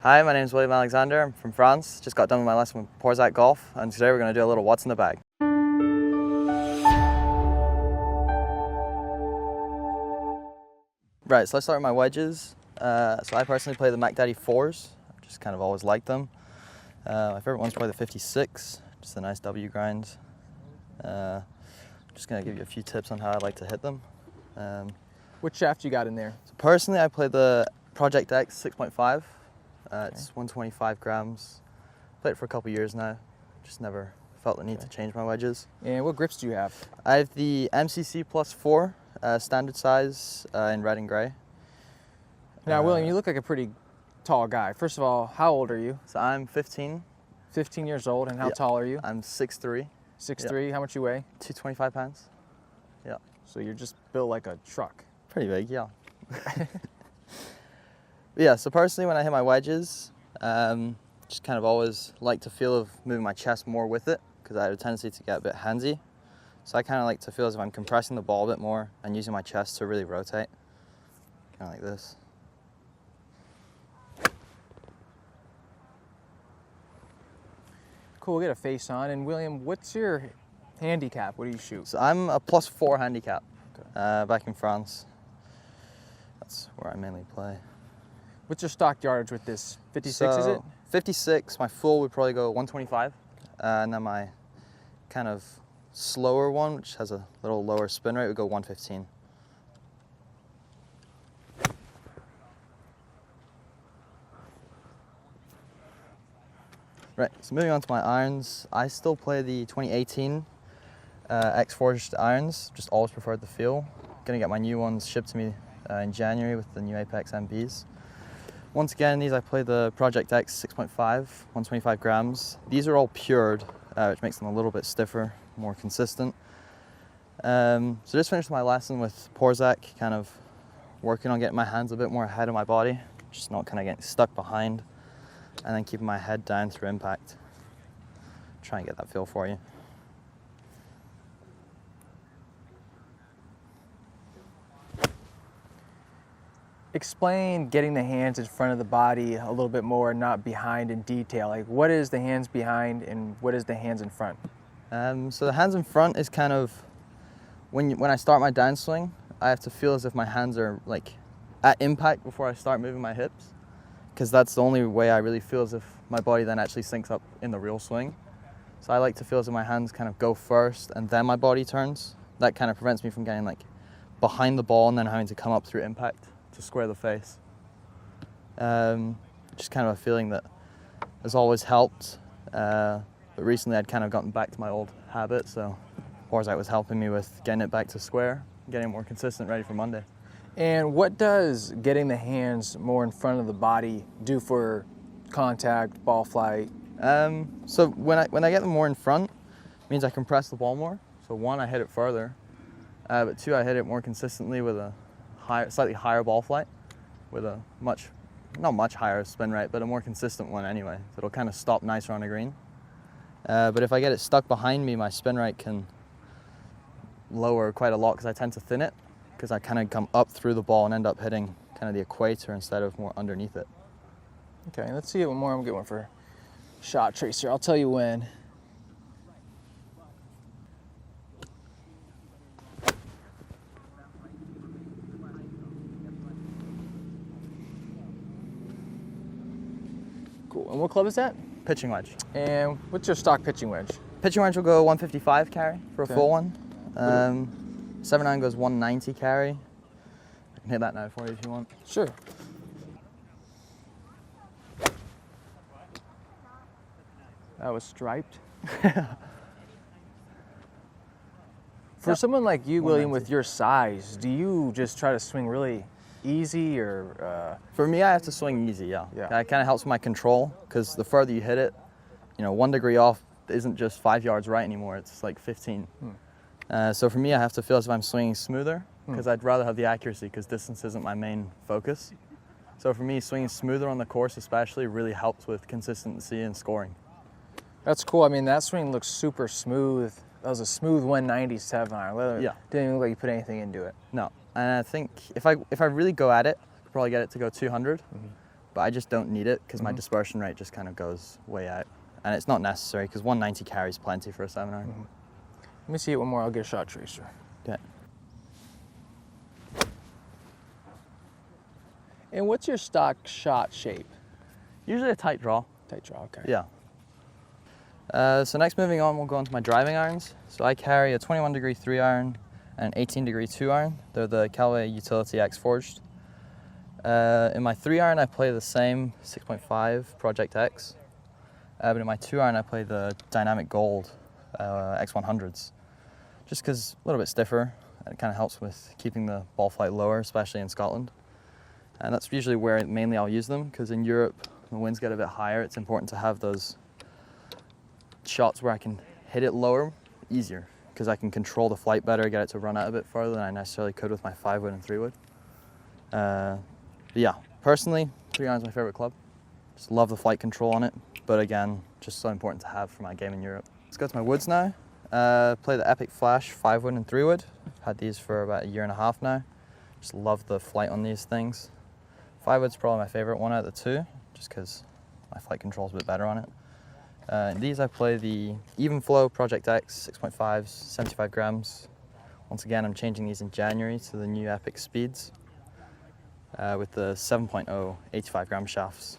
Hi, my name is William Alexander. I'm from France. Just got done with my lesson with Porzak Golf, and today we're going to do a little what's in the bag. Right, so let's start with my wedges. So I personally play the Mac Daddy 4s. I've just kind of always liked them. My favorite one's probably the 56, just a nice W grind. Just going to give you a few tips on how I like to hit them. What shaft you got in there? So personally, I play the Project X 6.5. It's 125 grams. Played it for a couple years now. Just never felt the need to change my wedges. And what grips do you have? I have the MCC Plus 4 standard size in red and gray. Now, William, you look like a pretty tall guy. First of all, how old are you? So I'm 15. 15 years old, and how tall are you? I'm 6'3". 6'3". How much you weigh? 225 pounds. Yeah. So you're just built like a truck. Pretty big, yeah. Yeah, so personally when I hit my wedges, just kind of always like to feel of moving my chest more with it because I have a tendency to get a bit handsy. So I kind of like to feel as if I'm compressing the ball a bit more and using my chest to really rotate. Kind of like this. Cool, we'll get a face on. And William, what's your handicap? What do you shoot? So I'm a +4 handicap back in France. That's where I mainly play. What's your stock yardage with this? 56, is it? 56, my full would probably go 125. And then my kind of slower one, which has a little lower spin rate, would go 115. Right, so moving on to my irons, I still play the 2018 X-Forged irons, just always preferred the feel. Gonna get my new ones shipped to me in January with the new Apex MBs. Once again, these I play the Project X 6.5, 125 grams. These are all pured, which makes them a little bit stiffer, more consistent. So just finished my lesson with Porzak, kind of working on getting my hands a bit more ahead of my body, just not kind of getting stuck behind, and then keeping my head down through impact. Try and get that feel for you. Explain getting the hands in front of the body a little bit more, not behind in detail. Like, what is the hands behind and what is the hands in front? So the hands in front is kind of, when I start my downswing, I have to feel as if my hands are like at impact before I start moving my hips, because that's the only way I really feel as if my body then actually syncs up in the real swing. So I like to feel as if my hands kind of go first and then my body turns. That kind of prevents me from getting like behind the ball and then having to come up through impact to square the face. Just kind of a feeling that has always helped, but recently I'd kind of gotten back to my old habit, so Porzak was helping me with getting it back to square, getting it more consistent, ready for Monday. And what does getting the hands more in front of the body do for contact, ball flight? So when I get them more in front, it means I compress the ball more. So one, I hit it further, but two, I hit it more consistently with a slightly higher ball flight, with a not much higher spin rate, but a more consistent one anyway. So it'll kind of stop nicer on the green. But if I get it stuck behind me, my spin rate can lower quite a lot because I tend to thin it, because I kind of come up through the ball and end up hitting kind of the equator instead of more underneath it. Okay, let's see one more. I'm gonna get one for shot tracer. I'll tell you when. Cool. And what club is that? Pitching wedge. And what's your stock pitching wedge? Pitching wedge will go 155 carry for a full one. 7-9 goes 190 carry. I can hit that now for you if you want. Sure. That was striped. For someone like you, William, with your size, do you just try to swing really easy or? For me, I have to swing easy, yeah. That kind of helps with my control, because the further you hit it, 1 degree off isn't just 5 yards right anymore, it's like 15. So for me, I have to feel as if I'm swinging smoother, because I'd rather have the accuracy, because distance isn't my main focus. So for me, swinging smoother on the course especially really helps with consistency and scoring. That's cool. I mean, that swing looks super smooth. That was a smooth 197 iron. Yeah. Didn't even look like you put anything into it. No. And I think if I really go at it, I could probably get it to go 200. but I just don't need it because my dispersion rate just kind of goes way out. And it's not necessary because 190 carries plenty for a 7-iron. Let me see it one more. I'll get a shot tracer. Okay. And what's your stock shot shape? Usually a tight draw. Tight draw, okay. Yeah. So next moving on, we'll go into my driving irons. So I carry a 21 degree 3-iron and an 18 degree 2-iron. They're the Callaway Utility X Forged. In my 3-iron, I play the same 6.5 Project X. But in my 2-iron, I play the Dynamic Gold X100s. Just because a little bit stiffer, and it kind of helps with keeping the ball flight lower, especially in Scotland. And that's usually where mainly I'll use them, because in Europe, the winds get a bit higher. It's important to have those shots where I can hit it lower easier, because I can control the flight better, get it to run out a bit farther than I necessarily could with my 5-wood and 3-wood. But yeah, personally, 3-iron's my favorite club. Just love the flight control on it, but again, just so important to have for my game in Europe. Let's go to my woods now. Play the Epic Flash 5-wood and 3-wood. Had these for about a year and a half now. Just love the flight on these things. 5-wood's probably my favorite one out of the two, just because my flight control's a bit better on it. These I play the Even Flow Project X 6.5s, 75 grams. Once again, I'm changing these in January to the new Epic Speeds with the 7.0 85 gram shafts.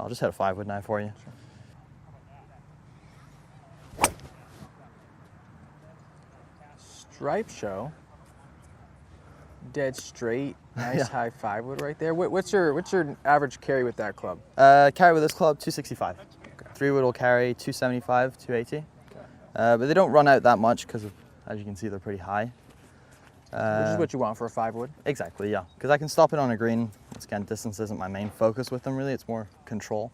I'll just hit a 5-wood now for you. Stripe show. Dead straight, nice high 5-wood right there. What's your average carry with that club? Carry with this club 265. Okay. 3-wood will carry 275, 280. Okay. But they don't run out that much because, as you can see, they're pretty high. Which is what you want for a 5-wood? Exactly, yeah. Because I can stop it on a green. Once again, distance isn't my main focus with them really. It's more control.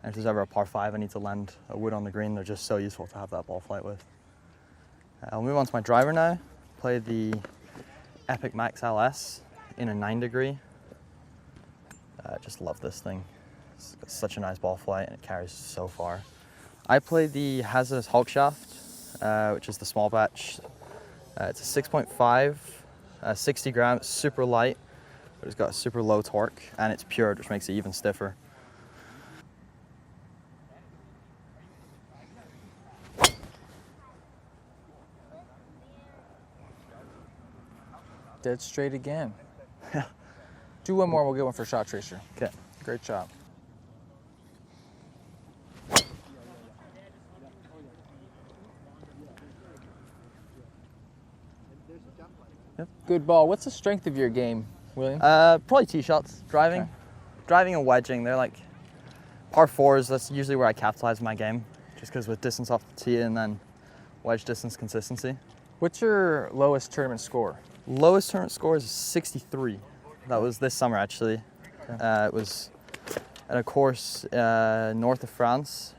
And if there's ever a par 5 I need to land a wood on the green, they're just so useful to have that ball flight with. I'll move on to my driver now. Play the Epic Max LS in a 9 degree. I just love this thing. It's got such a nice ball flight and it carries so far. I play the Hazardous Hulk Shaft, which is the small batch. It's a 6.5, 60 grams, super light, but it's got a super low torque and it's pure, which makes it even stiffer. Dead straight again. Do one more, we'll get one for shot tracer. Okay. Great job. Yep. Good ball. What's the strength of your game, William? Probably tee shots, driving. Okay. Driving and wedging, they're like par 4s, that's usually where I capitalize my game, just because with distance off the tee and then wedge distance consistency. What's your lowest tournament score? Lowest tournament score is 63. That was this summer actually. Okay. It was at a course north of France.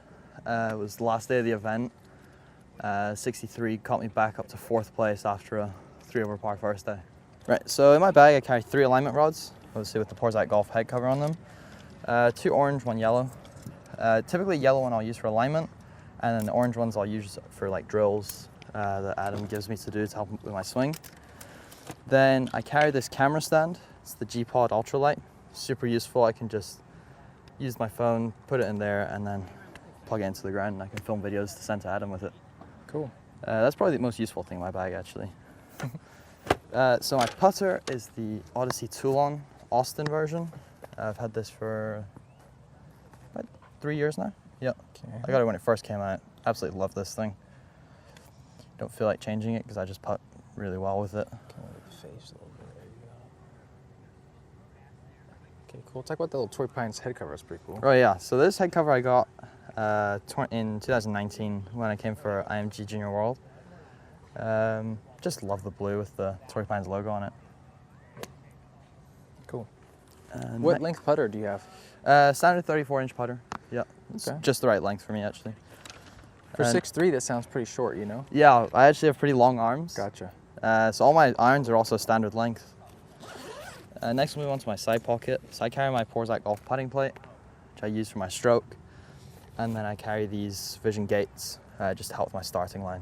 It was the last day of the event. 63 caught me back up to 4th place after a 3-over par first day. Right, so in my bag I carry 3 alignment rods, obviously with the Porzak golf head cover on them. 2 orange, 1 yellow. Typically yellow one I'll use for alignment, and then the orange ones I'll use for like drills that Adam gives me to do to help with my swing. Then I carry this camera stand. It's the G-Pod Ultralight. Super useful. I can just use my phone, put it in there, and then plug it into the ground, and I can film videos to send to Adam with it. Cool. That's probably the most useful thing in my bag, actually. So my putter is the Odyssey Toulon Austin version. I've had this for about 3 years now. Yep. Okay. I got it when it first came out. Absolutely love this thing. Don't feel like changing it because I just putt really well with it. Face a little bit. There you go. Okay, cool. Talk about the little Torrey Pines head cover. It's pretty cool. Oh yeah. So this head cover I got in 2019 when I came for IMG Junior World. Just love the blue with the Torrey Pines logo on it. Cool. What length putter do you have? Standard 34-inch putter. Yeah, it's just the right length for me actually. For 6'3", that sounds pretty short, you know? Yeah, I actually have pretty long arms. Gotcha. So all my irons are also standard length. Next, we'll move on to my side pocket. So I carry my Porzak golf putting plate, which I use for my stroke. And then I carry these Vision gates just to help with my starting line.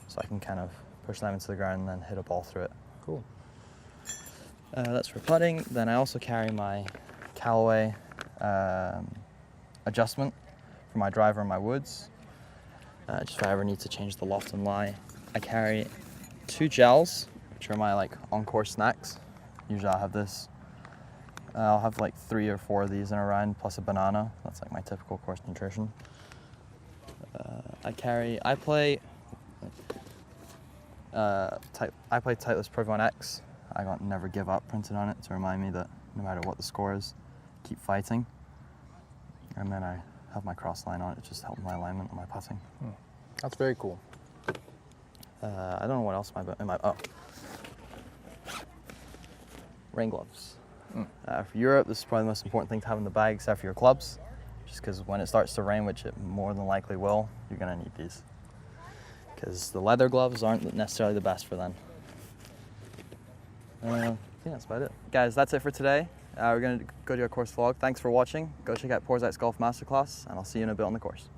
So I can kind of push them into the ground and then hit a ball through it. Cool. That's for putting. Then I also carry my Callaway adjustment for my driver and my woods. Just if I ever need to change the loft and lie. I carry 2 gels, which are my like on-course snacks. Usually I'll have this. I'll have like 3 or 4 of these in a round, plus a banana. That's like my typical course nutrition. I play Titleist Pro V1 X. I got Never Give Up printed on it to remind me that no matter what the score is, keep fighting. And then I have my cross line on it, just helping my alignment and my putting. That's very cool. I don't know what else rain gloves. For Europe, this is probably the most important thing to have in the bag, except for your clubs. Just because when it starts to rain, which it more than likely will, you're gonna need these. Because the leather gloves aren't necessarily the best for them. I think that's about it. Guys, that's it for today. We're gonna go do our course vlog. Thanks for watching. Go check out Porzak's Golf Masterclass, and I'll see you in a bit on the course.